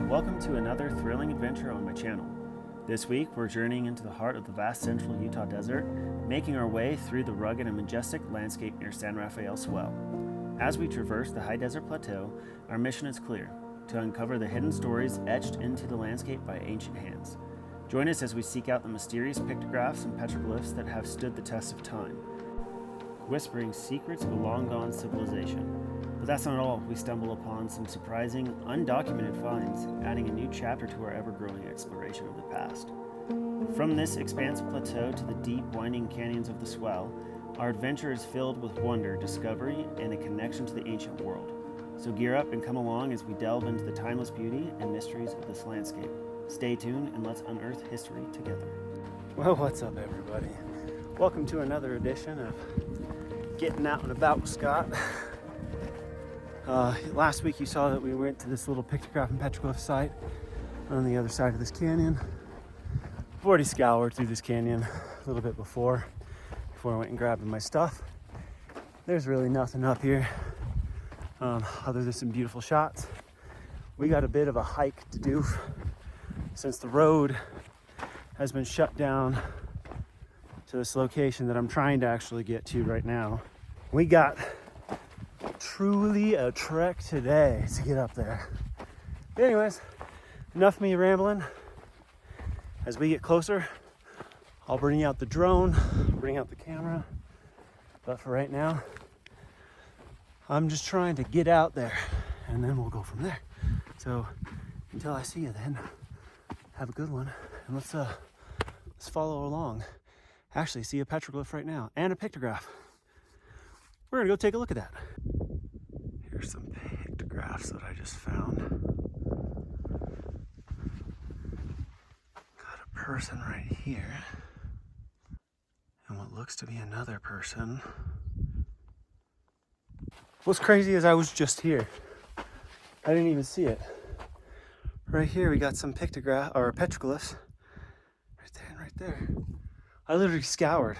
welcome to another thrilling adventure on my channel. This week we're journeying into the heart of the vast central Utah desert, making our way through the rugged and majestic landscape near San Rafael Swell. As we traverse the high desert plateau, our mission is clear: to uncover the hidden stories etched into the landscape by ancient hands. Join us as we seek out the mysterious pictographs and petroglyphs that have stood the test of time, whispering secrets of a long-gone civilization. But that's not all. We stumble upon some surprising, undocumented finds, adding a new chapter to our ever-growing exploration of the past. From this expansive plateau to the deep, winding canyons of the Swell, our adventure is filled with wonder, discovery, and a connection to the ancient world. So gear up and come along as we delve into the timeless beauty and mysteries of this landscape. Stay tuned and let's unearth history together. Well, what's up, everybody? Welcome to another edition of Getting Out and About with Scott. Last week you saw that we went to this little pictograph and petroglyph site on the other side of this canyon. I've already scoured through this canyon a little bit before I went and grabbed my stuff. There's really nothing up here other than some beautiful shots. We got a bit of a hike to do since the road has been shut down to this location that I'm trying to actually get to right now. We got truly a trek today to get up there. But anyways, enough of me rambling. As we get closer, I'll bring out the drone, bring out the camera. But for right now, I'm just trying to get out there and then we'll go from there. So until I see you then, have a good one. And let's follow along. Actually, see a petroglyph right now and a pictograph. We're gonna go take a look at that. Here's some pictographs that I just found. Got a person right here, and what looks to be another person. What's crazy is I was just here. I didn't even see it. Right here we got some pictograph or petroglyphs. Right there and right there. I literally scoured.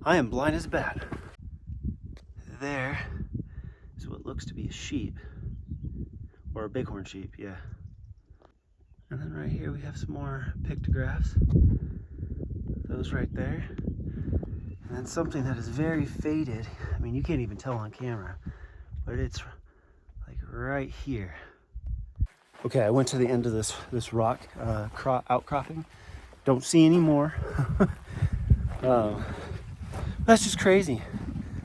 I am blind as a bat. There is what looks to be a sheep, or a bighorn sheep, yeah. And then right here we have some more pictographs. Those right there. And then something that is very faded. I mean, you can't even tell on camera, but it's like right here. Okay, I went to the end of this rock outcropping. Don't see any more. That's just crazy.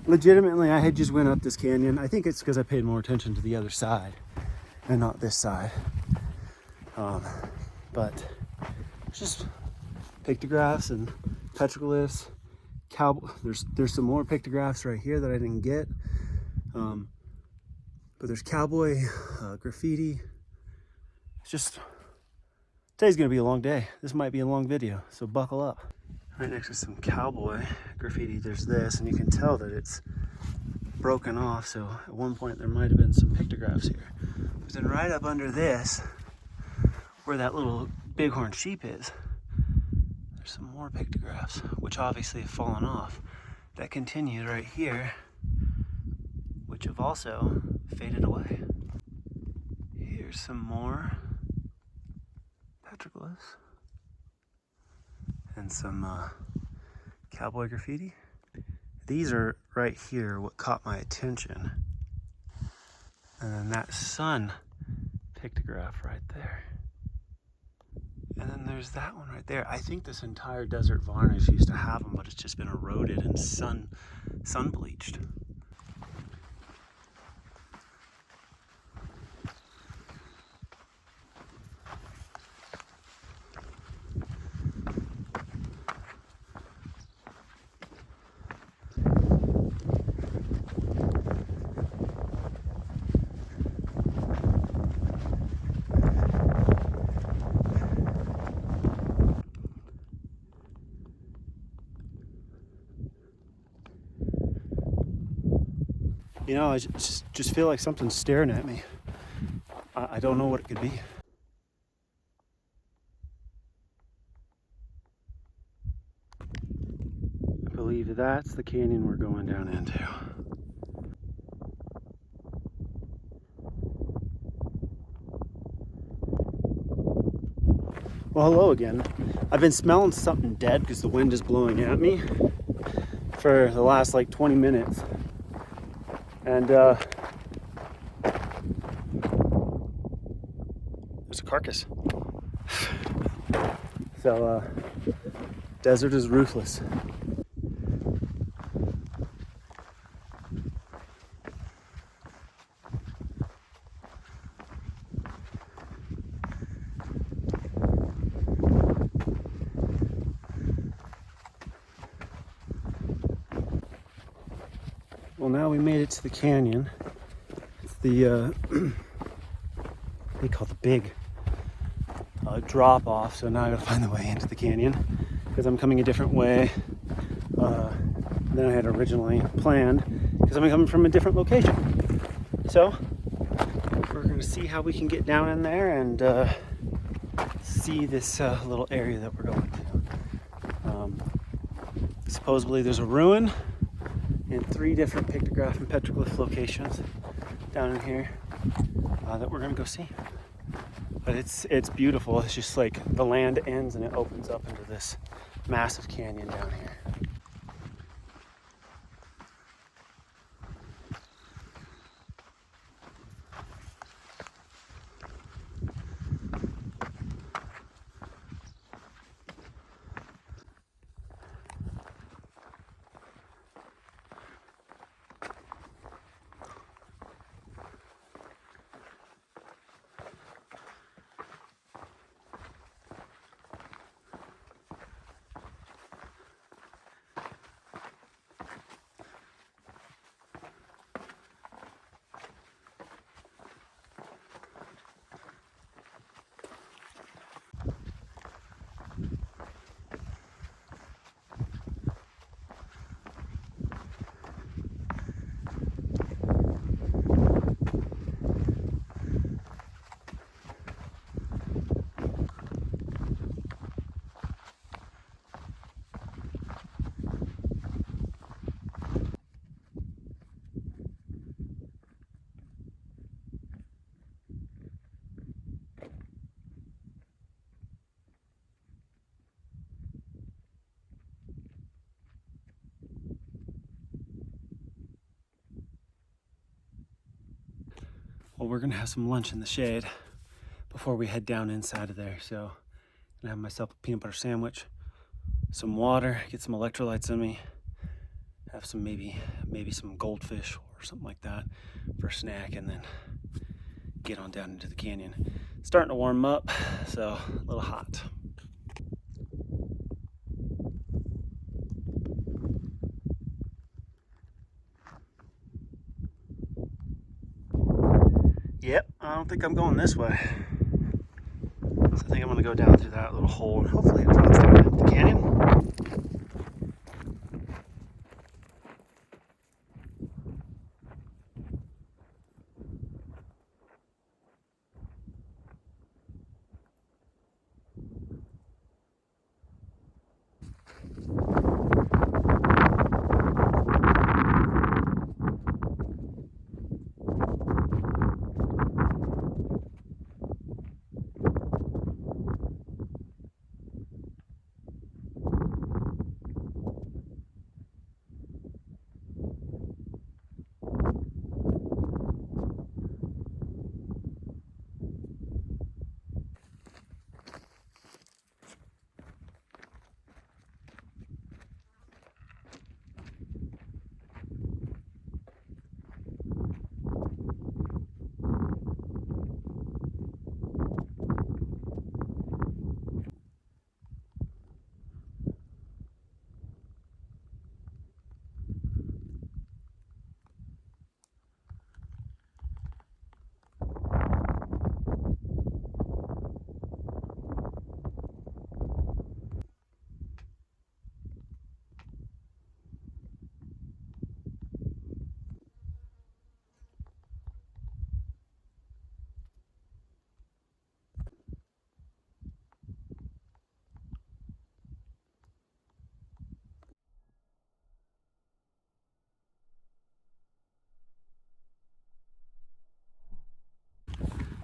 Legitimately, I had just went up this canyon. I think it's because I paid more attention to the other side and not this side. But it's just pictographs and petroglyphs. There's some more pictographs right here that I didn't get. But there's cowboy graffiti. It's just, today's gonna be a long day. This might be a long video, so buckle up. Right next to some cowboy graffiti, there's this, and you can tell that it's broken off. So at one point there might have been some pictographs here. But then right up under this, where that little bighorn sheep is, there's some more pictographs, which obviously have fallen off. That continue right here, which have also faded away. Here's some more petroglyphs. And some cowboy graffiti. These are right here what caught my attention. And then that sun pictograph right there. And then there's that one right there. I think this entire desert varnish used to have them, but it's just been eroded and sun bleached. You know, I just feel like something's staring at me. I don't know what it could be. I believe that's the canyon we're going down into. Well, hello again. I've been smelling something dead because the wind is blowing at me for the last like 20 minutes. And there's a carcass. So desert is ruthless. Well, now we made it to the canyon. It's the they call it the big drop off. So now I gotta find the way into the canyon because I'm coming a different way than I had originally planned because I'm coming from a different location. So we're gonna see how we can get down in there and see this little area that we're going to. Supposedly there's a ruin in 3 different pictograph and petroglyph locations down in here that we're gonna go see. But it's beautiful. It's just like the land ends and it opens up into this massive canyon down here. Well, we're gonna have some lunch in the shade before we head down inside of there. So I'm gonna have myself a peanut butter sandwich, some water, get some electrolytes in me, have some maybe some goldfish or something like that for a snack, and then get on down into the canyon. It's starting to warm up, so a little hot. Yep, I don't think I'm going this way. So I think I'm gonna go down through that little hole and hopefully it drops down into the canyon.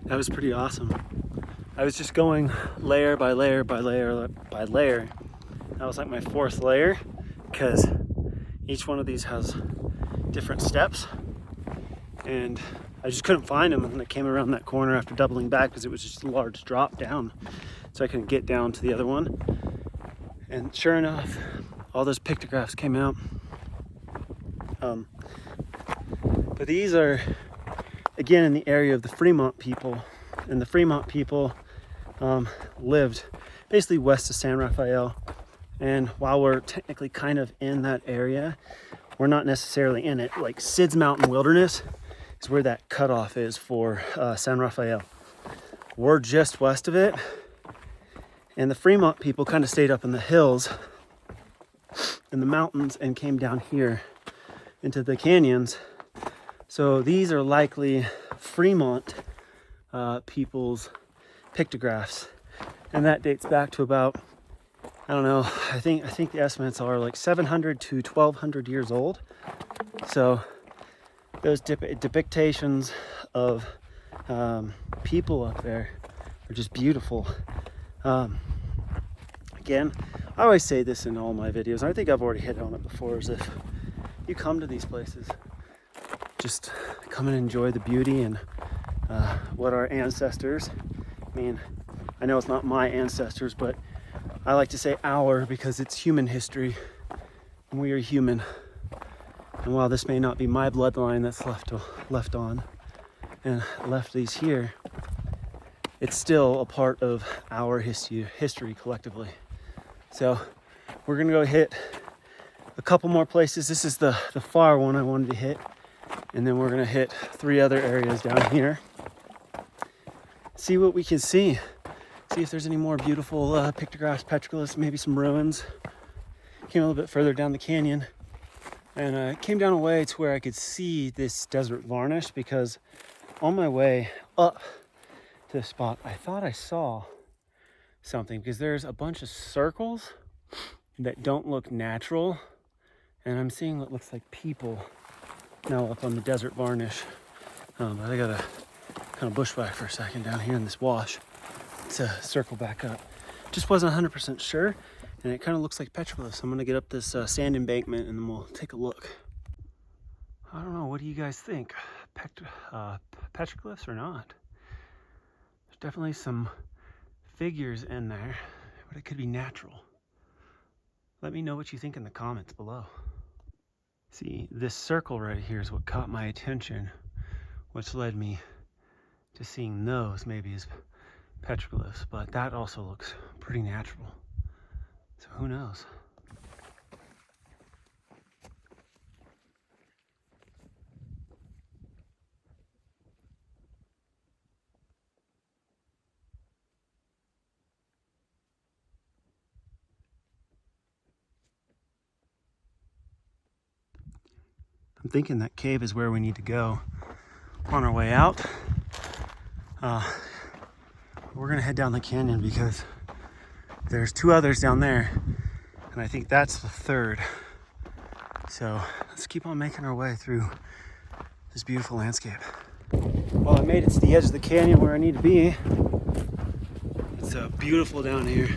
That was pretty awesome. I was just going layer by layer by layer by layer. That was like my 4th layer, because each one of these has different steps, and I just couldn't find them when I came around that corner after doubling back, because it was just a large drop down, so I couldn't get down to the other one. And sure enough, all those pictographs came out. But these are, again, in the area of the Fremont people, and the Fremont people lived basically west of San Rafael. And while we're technically kind of in that area, we're not necessarily in it. Like Sid's Mountain Wilderness is where that cutoff is for San Rafael. We're just west of it. And the Fremont people kind of stayed up in the hills, in the mountains, and came down here into the canyons. So these are likely Fremont people's pictographs. And that dates back to about, I don't know, I think the estimates are like 700 to 1200 years old. So those depictions of people up there are just beautiful. Again, I always say this in all my videos, and I think I've already hit on it before, is if you come to these places, just come and enjoy the beauty and what our ancestors, I mean, I know it's not my ancestors, but I like to say our, because it's human history, and we are human. And while this may not be my bloodline that's left on and left these here, it's still a part of our history collectively. So we're gonna go hit a couple more places. This is the far one I wanted to hit, and then we're gonna hit 3 other areas down here. See what we can see. See if there's any more beautiful pictographs, petroglyphs, maybe some ruins. Came a little bit further down the canyon, and came down a way to where I could see this desert varnish, because on my way up to the spot, I thought I saw something, because there's a bunch of circles that don't look natural, and I'm seeing what looks like people now up on the desert varnish. But I gotta kind of bushwhack for a second down here in this wash to circle back up. Just wasn't 100% sure, and it kind of looks like petroglyphs. I'm gonna get up this sand embankment and then we'll take a look. I don't know, what do you guys think? Petroglyphs or not? There's definitely some figures in there, but it could be natural. Let me know what you think in the comments below. See, this circle right here is what caught my attention, which led me to seeing those maybe as petroglyphs, but that also looks pretty natural. So who knows? I'm thinking that cave is where we need to go on our way out. We're gonna head down the canyon because there's 2 others down there, and I think that's the 3rd. So let's keep on making our way through this beautiful landscape. Well, I made it to the edge of the canyon where I need to be. It's beautiful down here.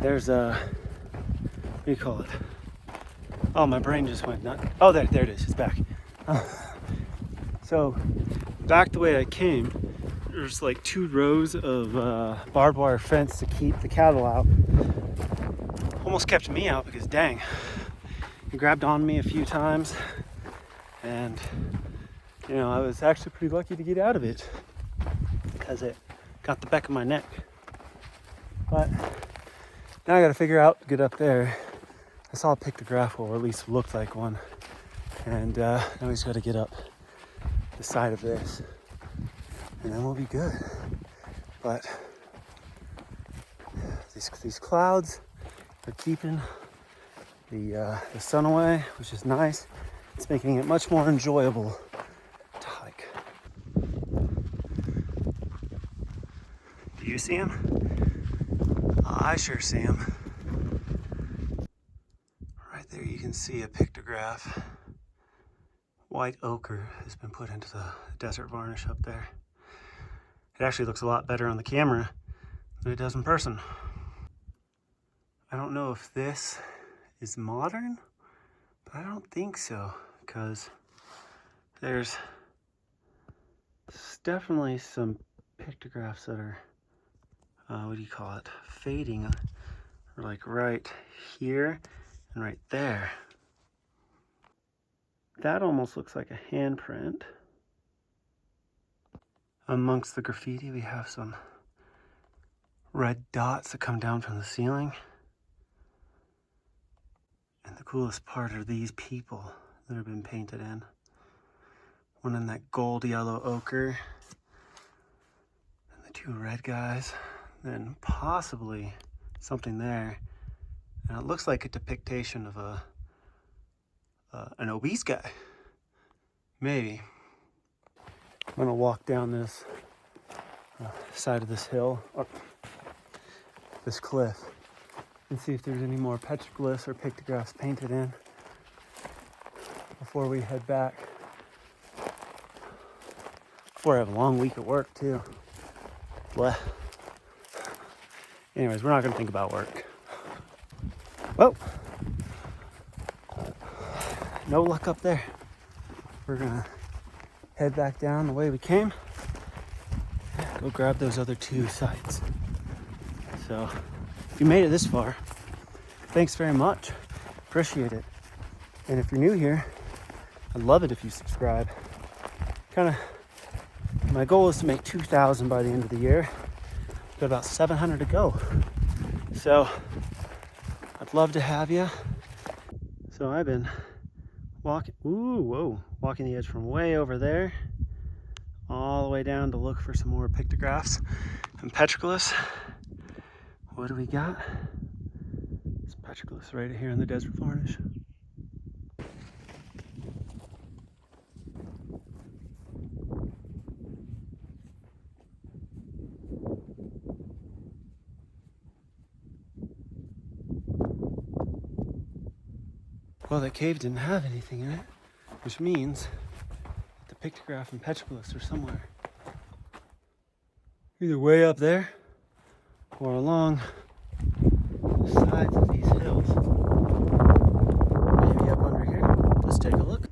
There's what do you call it? Oh, my brain just went nuts. Oh, there it is. It's back. So back the way I came, there's like 2 rows of barbed wire fence to keep the cattle out. Almost kept me out because dang, it grabbed on me a few times, and you know, I was actually pretty lucky to get out of it because it got the back of my neck. But now I gotta figure out, get up there. I saw a pictograph, or at least looked like one, and now we just gotta get up the side of this, and then we'll be good. But these clouds are keeping the sun away, which is nice. It's making it much more enjoyable to hike. Do you see him? I sure see him. Right there you can see a pictograph. White ochre has been put into the desert varnish up there. It actually looks a lot better on the camera than it does in person. I don't know if this is modern, but I don't think so, because there's definitely some pictographs that are, what do you call it, fading, or like right here and right there. That almost looks like a handprint. Amongst the graffiti, we have some red dots that come down from the ceiling. And the coolest part are these people that have been painted in. One in that gold yellow ochre, and the two red guys, then possibly something there. And it looks like a depiction of an obese guy, maybe. I'm gonna walk down this side of this hill, or this cliff, and see if there's any more petroglyphs or pictographs painted in before we head back. Before I have a long week at work too. Bleh. Anyways, we're not gonna think about work. Whoa. No luck up there. We're gonna head back down the way we came. Go grab those other two sites. So, if you made it this far, thanks very much. Appreciate it. And if you're new here, I'd love it if you subscribe. My goal is to make 2,000 by the end of the year. Got about 700 to go. So, I'd love to have you. So I've been walking the edge from way over there all the way down to look for some more pictographs and petroglyphs. What do we got? Some petroglyphs right here in the desert varnish. Well, that cave didn't have anything in it, which means the pictograph and petroglyphs are somewhere. Either way up there or along the sides of these hills. Maybe up under here. Let's take a look.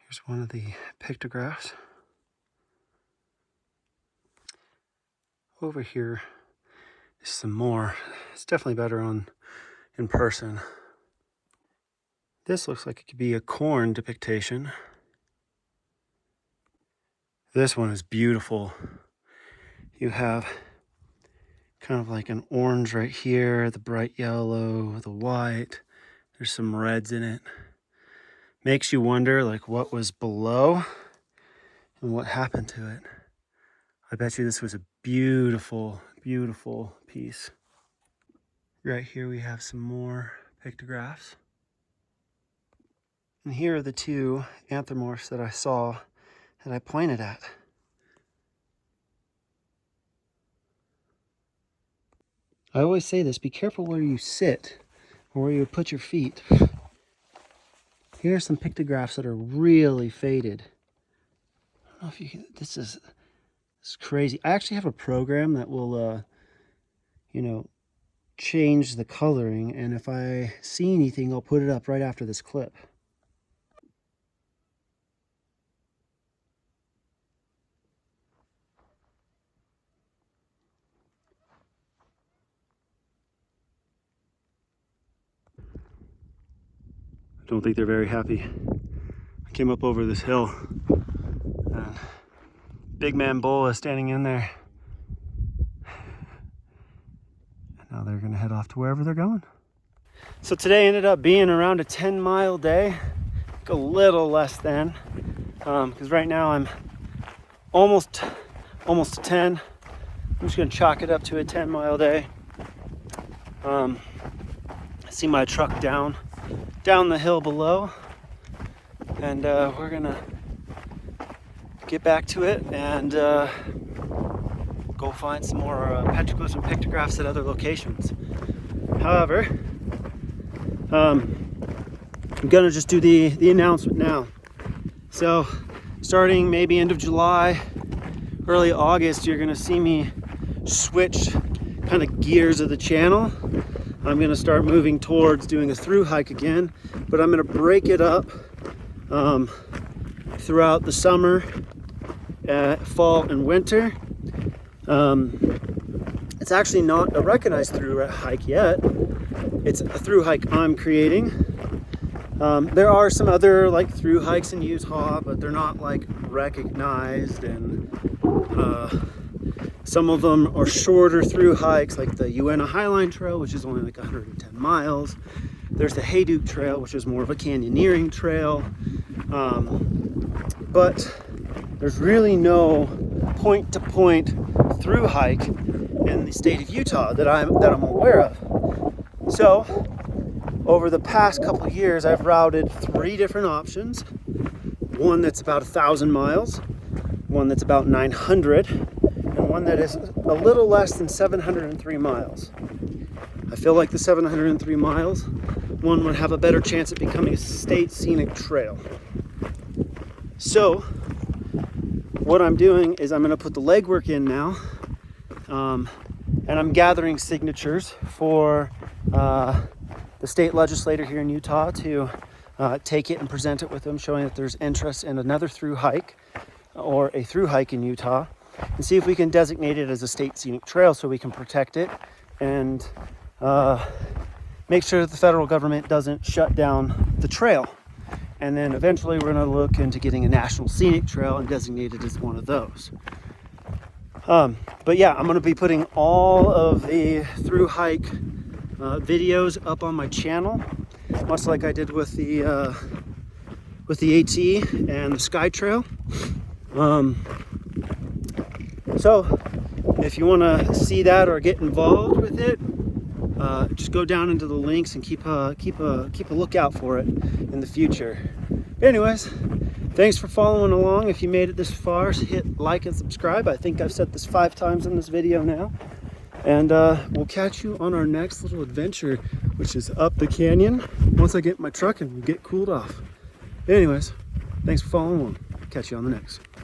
Here's one of the pictographs. Over here is some more. It's definitely better in person. This looks like it could be a corn depiction. This one is beautiful. You have kind of like an orange right here, the bright yellow, the white. There's some reds in it. Makes you wonder like what was below and what happened to it. I bet you this was a beautiful, beautiful piece. Right here we have some more pictographs. And here are the two anthropomorphs that I saw that I pointed at. I always say this, be careful where you sit or where you put your feet. Here are some pictographs that are really faded. I don't know if you can, this is crazy. I actually have a program that will, change the coloring, and if I see anything, I'll put it up right after this clip. I don't think they're very happy. I came up over this hill, and big man bull is standing in there. Now they're gonna head off to wherever they're going. So today ended up being around a 10-mile day, like a little less than, because right now I'm almost to 10. I'm just gonna chalk it up to a 10-mile day. See my truck down the hill below, and we're gonna get back to it and go find some more petroglyphs and pictographs at other locations. However, I'm gonna just do the announcement now. So starting maybe end of July, early August, you're gonna see me switch kind of gears of the channel. I'm gonna start moving towards doing a through hike again, but I'm gonna break it up throughout the summer, fall and winter. It's actually not a recognized through hike yet. It's a through hike I'm creating. There are some other like through hikes in Utah, but they're not like recognized, and some of them are shorter through hikes, like the Uena Highline Trail, which is only like 110 miles. There's the Hayduke Trail, which is more of a canyoneering trail. But there's really no point-to-point through hike in the state of Utah that I'm aware of. So over the past couple of years, I've routed 3 different options. One that's about 1,000 miles, one that's about 900, and one that is a little less than 703 miles. I feel like the 703 miles one would have a better chance at becoming a state scenic trail. So what I'm doing is I'm going to put the legwork in now, and I'm gathering signatures for the state legislator here in Utah to take it and present it with them, showing that there's interest in another through hike or a through hike in Utah, and see if we can designate it as a state scenic trail so we can protect it and make sure that the federal government doesn't shut down the trail. And then eventually we're going to look into getting a national scenic trail and designate it as one of those. But yeah, I'm going to be putting all of the through hike videos up on my channel, much like I did with the AT and the Sky Trail. So if you want to see that or get involved with it, just go down into the links and keep a lookout for it in the future. Anyways, thanks for following along. If you made it this far, hit like and subscribe. I think I've said this 5 times in this video now. And we'll catch you on our next little adventure, which is up the canyon once I get my truck and get cooled off. Anyways, thanks for following along. Catch you on the next.